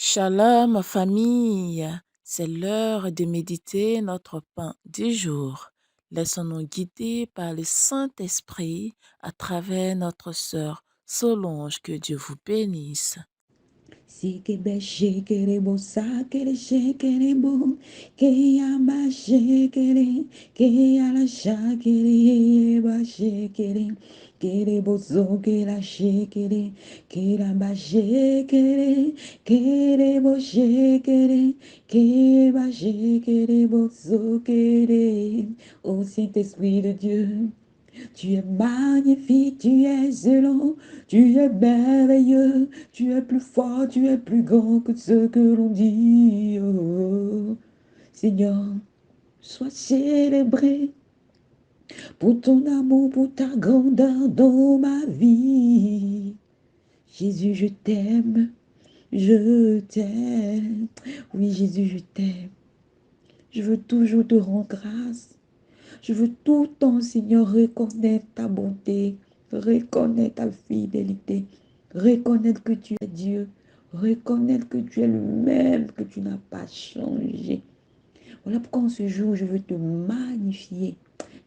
Shalom famille, c'est l'heure de méditer notre pain du jour. Laissons-nous guider par le Saint-Esprit à travers notre sœur Solange. Que Dieu vous bénisse. Sikebe shekere bo sakere shekere bo ke yaba shekere ke yala shakere ba shekere kere bo zokera shekere kera ba shekere kere bo shekere ke ba shekere bo zokere. Ô Saint-Esprit de Dieu, tu es magnifique, tu es excellent, tu es merveilleux, tu es plus fort, tu es plus grand que ce que l'on dit. Oh, Seigneur, sois célébré pour ton amour, pour ta grandeur dans ma vie. Jésus, je t'aime, je t'aime. Oui, Jésus, je t'aime. Je veux toujours te rendre grâce. Je veux tout le temps, Seigneur, reconnaître ta bonté, reconnaître ta fidélité, reconnaître que tu es Dieu, reconnaître que tu es le même, que tu n'as pas changé. Voilà pourquoi en ce jour, je veux te magnifier,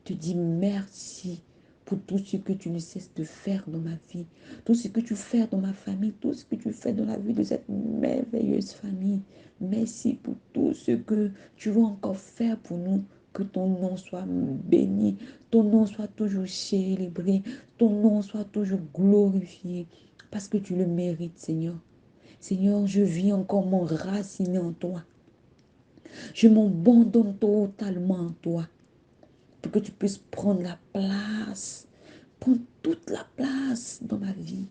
te dire merci pour tout ce que tu ne cesses de faire dans ma vie, tout ce que tu fais dans ma famille, tout ce que tu fais dans la vie de cette merveilleuse famille. Merci pour tout ce que tu vas encore faire pour nous. Que ton nom soit béni, ton nom soit toujours célébré, ton nom soit toujours glorifié, parce que tu le mérites, Seigneur. Seigneur, je vis encore m'enraciner en toi. Je m'abandonne totalement en toi pour que tu puisses prendre la place, prendre toute la place dans ma vie.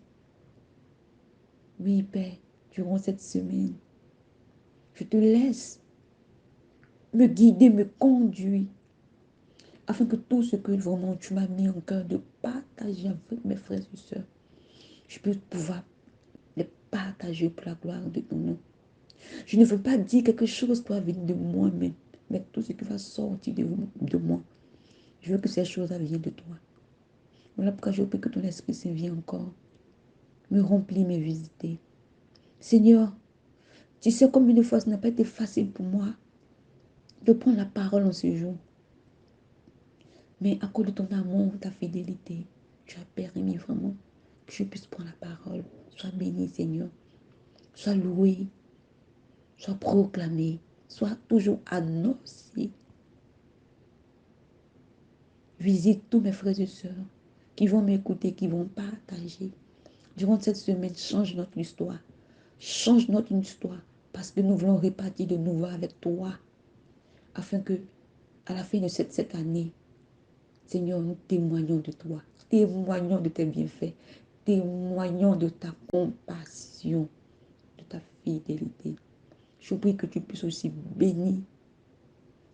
Oui, Père, durant cette semaine, je te laisse me guider, me conduire, afin que tout ce que vraiment tu m'as mis en cœur de partager avec mes frères et sœurs, je puisse pouvoir les partager pour la gloire de ton nom. Je ne veux pas dire quelque chose pour venir de moi-même, mais tout ce qui va sortir de moi, je veux que ces choses viennent de toi. Voilà pourquoi je prie que ton Esprit Saint vienne encore me remplir, me visiter. Seigneur, tu sais combien de fois ce n'a pas été facile pour moi de prendre la parole en ce jour. Mais à cause de ton amour, ta fidélité, tu as permis vraiment que je puisse prendre la parole. Sois béni, Seigneur. Sois loué. Sois proclamé. Sois toujours annoncé. Visite tous mes frères et sœurs qui vont m'écouter, qui vont partager. Durant cette semaine, change notre histoire. Change notre histoire. Parce que nous voulons repartir de nouveau avec toi. Afin que, à la fin de cette année, Seigneur, nous témoignons de toi. Témoignons de tes bienfaits. Témoignons de ta compassion, de ta fidélité. Je prie que tu puisses aussi bénir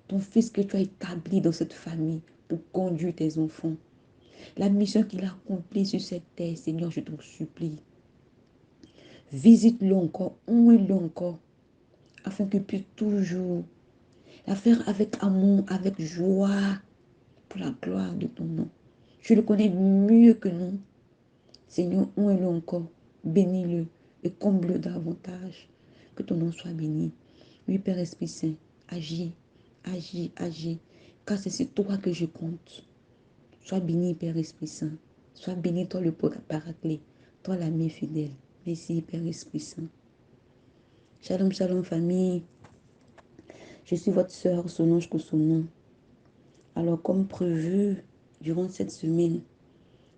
ton fils que tu as établi dans cette famille pour conduire tes enfants. La mission qu'il a accomplie sur cette terre, Seigneur, je t'en supplie. Visite-le encore, ouille-le encore, afin qu'il puisse toujours la faire avec amour, avec joie, pour la gloire de ton nom. Tu le connais mieux que nous. Seigneur, ouille-le encore, bénis-le et comble-le davantage. Que ton nom soit béni. Oui, Père Esprit Saint, agis, agis, agis, car c'est sur toi que je compte. Sois béni, Père Esprit Saint. Sois béni, toi le paraclet, toi l'ami fidèle. Merci, Père Esprit Saint. Shalom, shalom, famille. Je suis votre sœur Solange Kosono. Alors, comme prévu, durant cette semaine,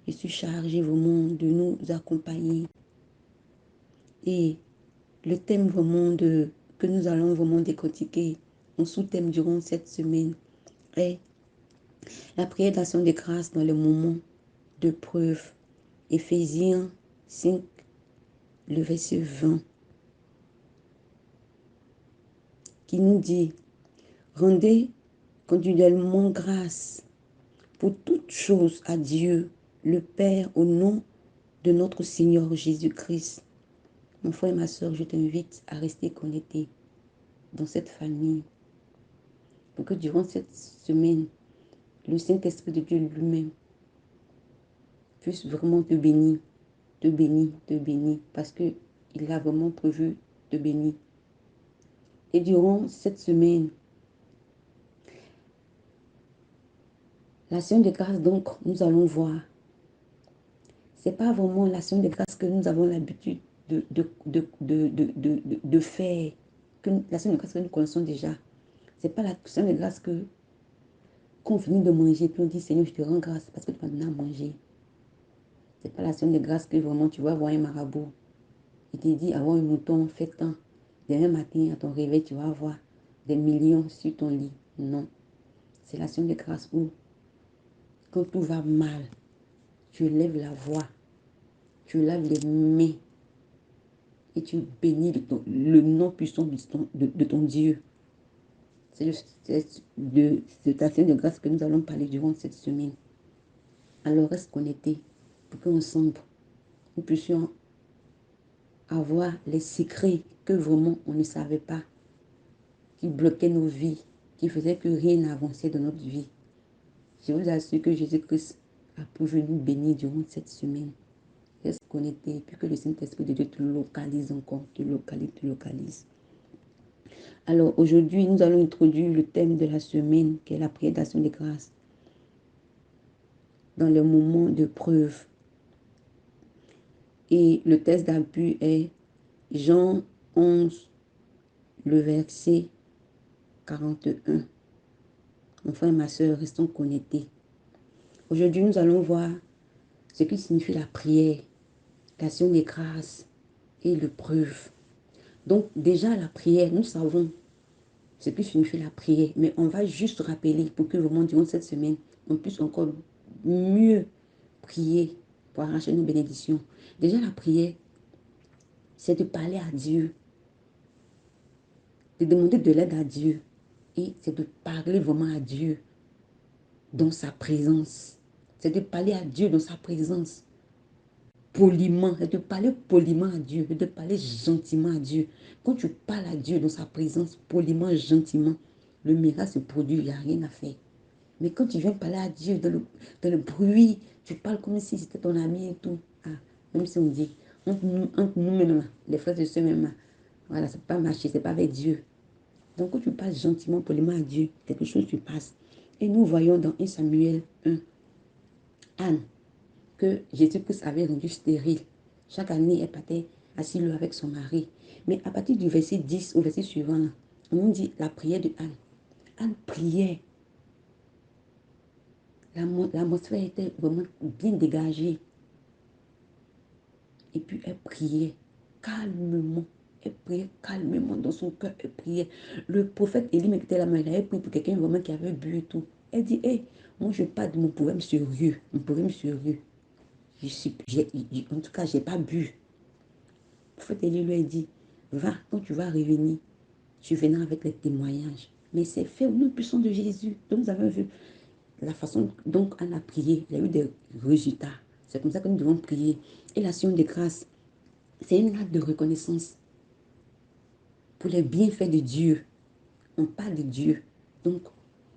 je suis chargée vraiment de nous accompagner. Et le thème vraiment que nous allons vraiment décortiquer en sous-thème durant cette semaine est la prière d'action de grâce dans le moment de preuve. Éphésiens 5, le verset 20, qui nous dit « Rendez continuellement grâce pour toutes choses à Dieu, le Père, au nom de notre Seigneur Jésus-Christ. » Mon frère et ma soeur, je t'invite à rester connecté dans cette famille pour que durant cette semaine, le Saint-Esprit de Dieu lui-même puisse vraiment te bénir, te bénir, te bénir, parce qu'il a vraiment prévu te bénit. Et durant cette semaine, l'action de grâce, donc, nous allons voir. Ce n'est pas vraiment l'action de grâce que nous avons l'habitude de faire, l'action de grâce que nous connaissons déjà. Ce n'est pas l'action de grâce qu'on finit de manger, puis on dit Seigneur, je te rends grâce parce que tu m'as donné à manger. Ce n'est pas l'action de grâce que vraiment tu vas voir un marabout. Il te dit avoir un mouton, fais tant. Demain matin, à ton réveil, tu vas avoir des millions sur ton lit. Non. C'est l'action de grâce où, quand tout va mal, tu lèves la voix, tu laves les mains et tu bénis le nom puissant de ton Dieu. C'est de cette action de grâce que nous allons parler durant cette semaine. Alors reste connecté pour qu'ensemble, nous puissions avoir les secrets que vraiment on ne savait pas, qui bloquaient nos vies, qui faisaient que rien n'avançait dans notre vie. Je vous assure que Jésus-Christ a pourvu nous bénir durant cette semaine. Reste connecté, puis que le Saint-Esprit de Dieu te localise encore, te localise. Alors aujourd'hui, nous allons introduire le thème de la semaine, qui est la prière d'action de grâce. Dans le moment de preuve. Et le texte d'appui est Jean 11, le verset 41. Mon frère et ma soeur, restons connectés. Aujourd'hui, nous allons voir ce qui signifie la prière, l'action des grâces et le preuve. Donc, déjà, la prière, nous savons ce qui signifie la prière, mais on va juste rappeler pour que vraiment, durant cette semaine, on puisse encore mieux prier pour arracher nos bénédictions. Déjà, la prière, c'est de parler à Dieu, de demander de l'aide à Dieu, et c'est de parler vraiment à Dieu dans sa présence. C'est de parler à Dieu dans sa présence. Poliment, c'est de parler poliment à Dieu, c'est de parler gentiment à Dieu. Quand tu parles à Dieu dans sa présence, poliment, gentiment, le miracle se produit, il n'y a rien à faire. Mais quand tu viens parler à Dieu dans le bruit, tu parles comme si c'était ton ami et tout. Ah, même si on dit, entre nous-mêmes, les frères et sœurs même, voilà, ça ne peut pas marcher, ce n'est pas avec Dieu. Donc quand tu parles gentiment, poliment à Dieu, quelque chose se passe. Et nous voyons dans 1 Samuel 1, Anne, que Jésus-Christ avait rendu stérile. Chaque année, elle partait à Silo avec son mari. Mais à partir du verset 10 au verset suivant, on nous dit la prière de Anne. Anne priait. L'atmosphère était vraiment bien dégagée. Et puis elle priait calmement. Elle priait calmement dans son cœur. Elle priait. Le prophète Élie me quittait la main. Il avait prié pour quelqu'un vraiment qui avait bu et tout. Elle dit, hé, moi je parle de mon problème sérieux. Mon problème sérieux. En tout cas, je n'ai pas bu. Le prophète Élie lui a dit, va, quand tu vas revenir, tu viendras avec les témoignages. Mais c'est fait au nom puissant de Jésus. Donc nous avons vu la façon dont on a prié. Il y a eu des résultats. C'est comme ça que nous devons prier. Et l'action de grâce, c'est une acte de reconnaissance pour les bienfaits de Dieu. On parle de Dieu. Donc,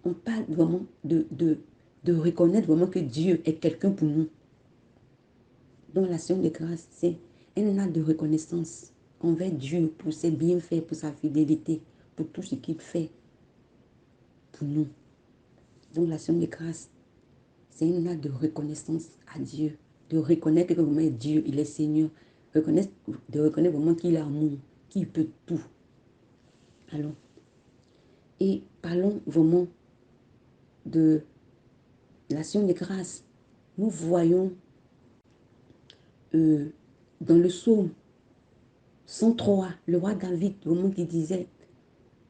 on parle vraiment de reconnaître vraiment que Dieu est quelqu'un pour nous. Donc, l'action de grâce, c'est un acte de reconnaissance envers Dieu pour ses bienfaits, pour sa fidélité, pour tout ce qu'il fait pour nous. Donc, l'action de grâce, c'est un acte de reconnaissance à Dieu, de reconnaître que vraiment Dieu, il est Seigneur, de reconnaître vraiment qu'il est amour, qu'il peut tout. Alors, et parlons vraiment de l'action de grâce. Nous voyons dans le psaume 103, le roi David, vraiment qui disait,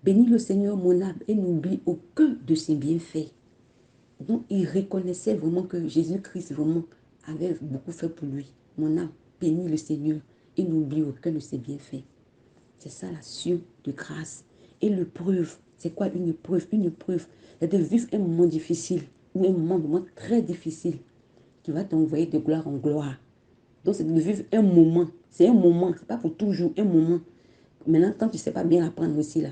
bénis le Seigneur mon âme et n'oublie aucun de ses bienfaits. Donc, il reconnaissait vraiment que Jésus-Christ vraiment avait beaucoup fait pour lui. Mon âme bénit le Seigneur et n'oublie aucun de ses bienfaits. C'est ça l'action de grâce. Et le preuve, c'est quoi une preuve? Une preuve, c'est de vivre un moment difficile ou un moment vraiment très difficile qui va t'envoyer de gloire en gloire. Donc, c'est de vivre un moment. C'est un moment, c'est pas pour toujours, un moment. Maintenant, quand tu ne sais pas bien apprendre aussi, là,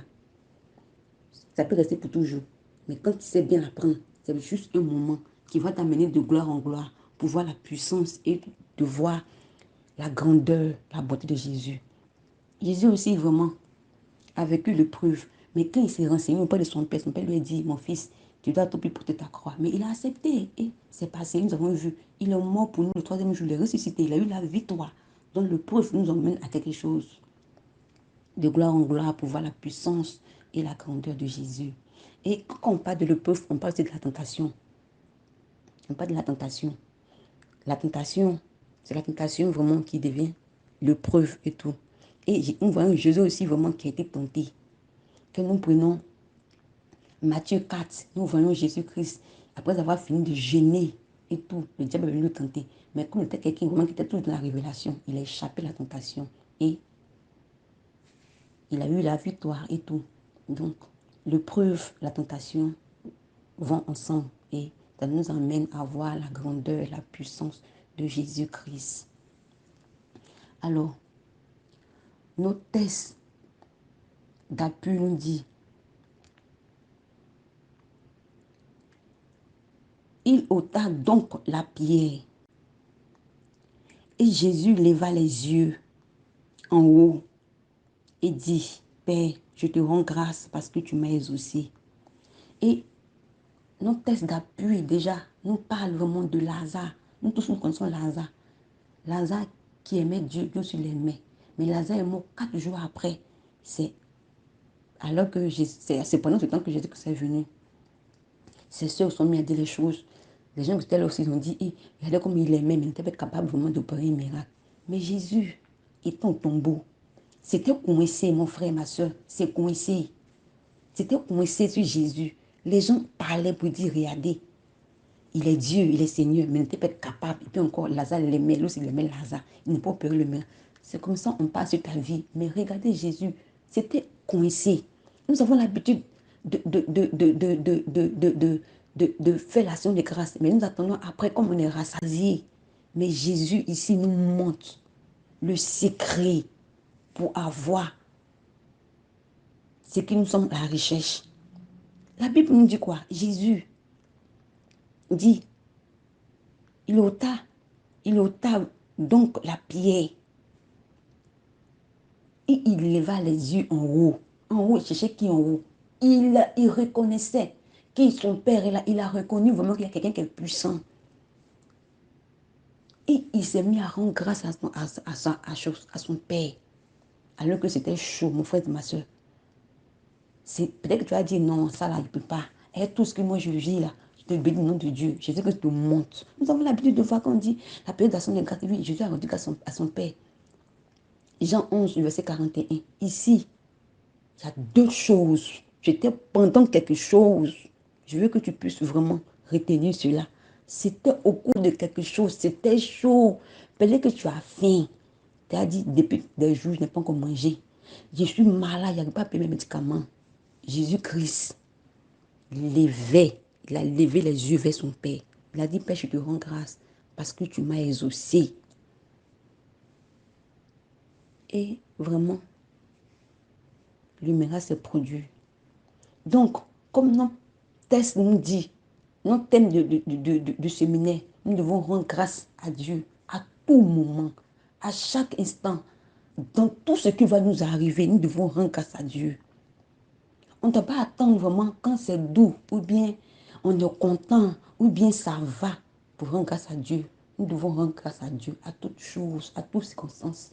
ça peut rester pour toujours. Mais quand tu sais bien apprendre, c'est juste un moment qui va t'amener de gloire en gloire pour voir la puissance et de voir la grandeur, la beauté de Jésus. Jésus aussi vraiment a vécu l'épreuve. Mais quand il s'est renseigné auprès de son père lui a dit, mon fils, tu dois tout plus porter ta croix. Mais il a accepté et c'est passé, nous avons vu. Il est mort pour nous, le troisième jour, il est ressuscité, il a eu la victoire. Donc l'épreuve nous emmène à quelque chose de gloire en gloire pour voir la puissance et la grandeur de Jésus. Et quand on parle de l'épreuve, on parle aussi de la tentation. On parle de la tentation. La tentation, c'est la tentation vraiment qui devient l'épreuve et tout. Et nous voyons Jésus aussi vraiment qui a été tenté. Que nous prenons Matthieu 4, nous voyons Jésus-Christ, après avoir fini de gêner et tout, le diable est venu le tenter. Mais comme il était quelqu'un vraiment qui était tout dans la révélation, il a échappé à la tentation et il a eu la victoire et tout. Donc, l'épreuve, la tentation vont ensemble et ça nous emmène à voir la grandeur, la puissance de Jésus-Christ. Alors, nos tests d'appui nous dit, il ôta donc la pierre et Jésus leva les yeux en haut et dit, Père, je te rends grâce parce que tu m'as exaucé. Et nos tests d'appui déjà nous parlent vraiment de Lazare. Nous tous nous connaissons Lazare. Lazare qui aimait Dieu, Dieu aussi l'aimait. Mais Lazare est mort 4 jours après. C'est alors que c'est pendant ce temps que Jésus est venu. Ses soeurs sont mis à dire les choses. Les gens qui étaient là aussi ont dit, regardez comme il aimait, mais il n'était pas capable vraiment d'opérer un miracle. Mais Jésus est en tombeau. C'était coincé, mon frère, ma soeur. C'est coincé. C'était coincé sur Jésus. Les gens parlaient pour dire, regardez, il est Dieu, il est Seigneur, mais il n'était pas capable. Et puis encore, Lazare l'aimait, lui aussi il aimait Lazare. Il n'a pas opéré le miracle. C'est comme ça on passe sur ta vie. Mais regardez Jésus, c'était coincé. Nous avons l'habitude de faire l'action de grâce. Mais nous attendons après, comme on est rassasié. Mais Jésus ici nous montre le secret pour avoir ce que nous sommes à la recherche. La Bible nous dit quoi? Jésus dit, il ôta donc la pierre et il leva les yeux en haut. En haut, il cherchait qui en haut? Il reconnaissait qui son père est là. Il a reconnu vraiment qu'il y a quelqu'un qui est puissant. Et il s'est mis à rendre grâce à son père. Alors que c'était chaud, mon frère et ma soeur. Peut-être que tu vas dire non, ça là, il ne peut pas. Et tout ce que moi je vis là, je te bénis au nom de Dieu. Jésus Christ te montre. Nous avons l'habitude de voir qu'on dit la période d'action de grâce. Oui, Jésus a rendu grâce à son père. Jean 11, verset 41. Ici, il y a 2 choses. J'étais pendant quelque chose. Je veux que tu puisses vraiment retenir cela. C'était au cours de quelque chose. C'était chaud. Peut-être que tu as faim. Tu as dit, depuis des jours, je n'ai pas encore mangé. Je suis malade, je n'arrive pas à payer mes médicaments. Jésus-Christ il a levé les yeux vers son Père. Il a dit, Père, je te rends grâce parce que tu m'as exaucé. Et vraiment, le miracle s'est produit. Donc, comme notre texte nous dit, notre thème de séminaire, nous devons rendre grâce à Dieu à tout moment, à chaque instant. Dans tout ce qui va nous arriver, nous devons rendre grâce à Dieu. On ne doit pas attendre vraiment quand c'est doux, ou bien on est content, ou bien ça va pour rendre grâce à Dieu. Nous devons rendre grâce à Dieu à toutes choses, à toutes circonstances.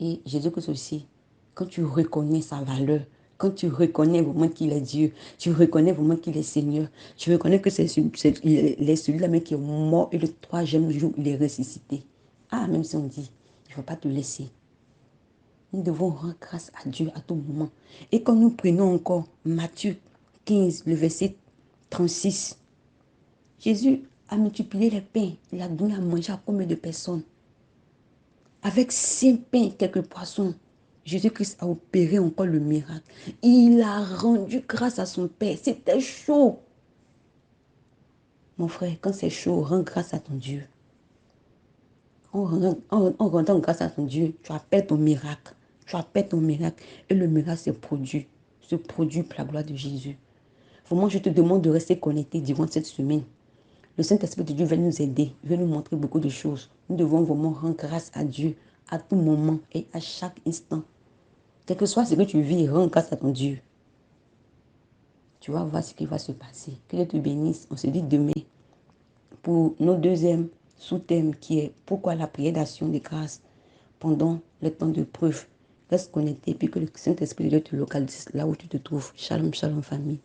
Et Jésus-Christ aussi, quand tu reconnais sa valeur, quand tu reconnais vraiment qu'il est Dieu, tu reconnais vraiment qu'il est Seigneur, tu reconnais que il est celui-là même qui est mort et le 3e jour, il est ressuscité. Ah, même si on dit, il ne va pas te laisser. Nous devons rendre grâce à Dieu à tout moment. Et quand nous prenons encore Matthieu 15, le verset 36, Jésus a multiplié les pains. Il a donné à manger à combien de personnes? Avec 5 pains, quelques poissons, Jésus-Christ a opéré encore le miracle. Il a rendu grâce à son Père. C'était chaud. Mon frère, quand c'est chaud, rends grâce à ton Dieu. En rendant grâce à ton Dieu, tu appelles ton miracle. Tu appelles ton miracle. Et le miracle se produit. Se produit pour la gloire de Jésus. Vraiment, je te demande de rester connecté durant cette semaine. Le Saint-Esprit de Dieu va nous aider. Il va nous montrer beaucoup de choses. Nous devons vraiment rendre grâce à Dieu à tout moment et à chaque instant. Quel que soit ce que tu vis, rends grâce à ton Dieu. Tu vas voir ce qui va se passer. Que Dieu te bénisse. On se dit demain pour notre deuxième sous-thème qui est pourquoi la prière d'action de grâce pendant le temps de preuve. Reste connecté puis que le Saint-Esprit de Dieu te localise là où tu te trouves. Shalom, shalom famille.